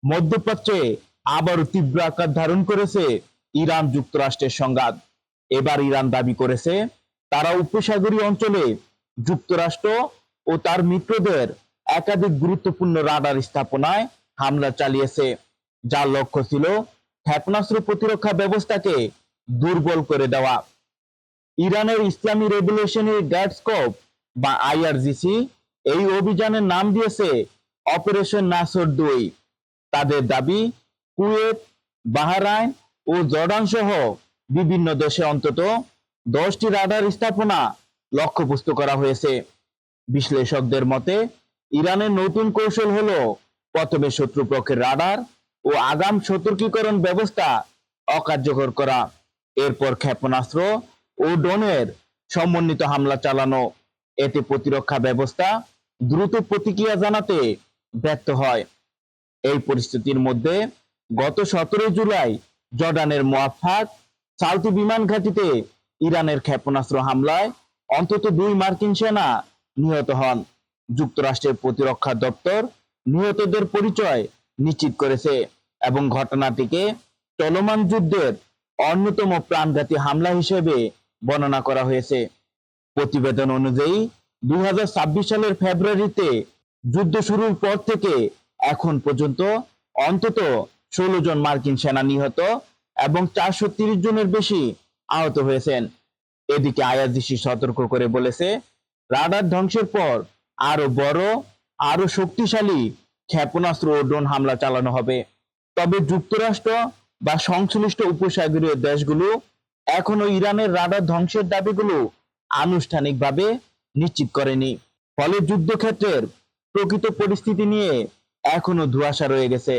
মধ্যপ্রাচ্যে আবারও তীব্র আকার ধারণ করেছে ইরান যুক্তরাষ্ট্রের সংঘাত। এবার ইরান দাবি করেছে তারা উপসাগরীয় অঞ্চলে যুক্তরাষ্ট্র ও তার মিত্রদের একাধিক গুরুত্বপূর্ণ রাডার স্থাপনায় হামলা চালিয়েছে, যার লক্ষ্য ছিল ক্ষেপণাস্ত্র প্রতিরক্ষা ব্যবস্থাকে দুর্বল করে দেওয়া। ইরানের ইসলামী রেভলিউশনারি গার্ডস কর্পস বা আইআরজিসি এই অভিযানের নাম দিয়েছে অপারেশন নাসর 2। তাদের দাবি, কুয়েত, বাহরাইন ও জর্ডান সহ বিভিন্ন দেশে অন্তত 10টি রাডার স্থাপনা লক্ষ্যবস্তু করা হয়েছে। বিশ্লেষকদের মতে ইরানের নতুন কৌশল হলো প্রথমে শত্রুপক্ষের রাডার ও আগাম সতর্কীকরণ ব্যবস্থা অকার্যকর করা, এরপর ক্ষেপণাস্ত্র ও ড্রোনের সমন্বিত হামলা চালানো। এতে প্রতিরক্ষা ব্যবস্থা দ্রুত প্রতিক্রিয়া জানাতে ব্যর্থ হয়। এই পরিস্থিতির মধ্যে গত 17 জুলাই জর্ডানের মুআফাক সালতি বিমান ঘাঁটিতে ইরানের ক্ষেপণাস্ত্র হামলায় অন্তত 2 মার্কিন সেনা নিহত হন। যুক্তরাষ্ট্রের প্রতিরক্ষা দপ্তর নিহতদের পরিচয় নিশ্চিত করেছে এবং ঘটনাটিকে চলমান যুদ্ধের অন্যতম প্রাণঘাতী হামলা হিসেবে বর্ণনা করা হয়েছে। প্রতিবেদন অনুযায়ী 2026 সালের ফেব্রুয়ারিতে যুদ্ধ শুরুর পর থেকে এখন পর্যন্ত অন্তত 16 জন মার্কিন সেনা নিহত এবং 430 জনের বেশি আহত হয়েছেন। এদিকে আইআরজিসি সতর্ক করে বলেছে, রাডার ধ্বংসের পর আরো বড়, আরো শক্তিশালী ক্ষেপণাস্ত্র ও ড্রোন হামলা চালানো হবে। তবে যুক্তরাষ্ট্র বা সংশ্লিষ্ট উপসাগরীয় দেশগুলো এখনো ইরানের রাডার ধ্বংসের দাবিগুলো আনুষ্ঠানিকভাবে নিশ্চিত করেনি। ফলে যুদ্ধক্ষেত্রের প্রকৃত পরিস্থিতি নিয়ে এখনো ধোঁয়াশা রয়ে গেছে।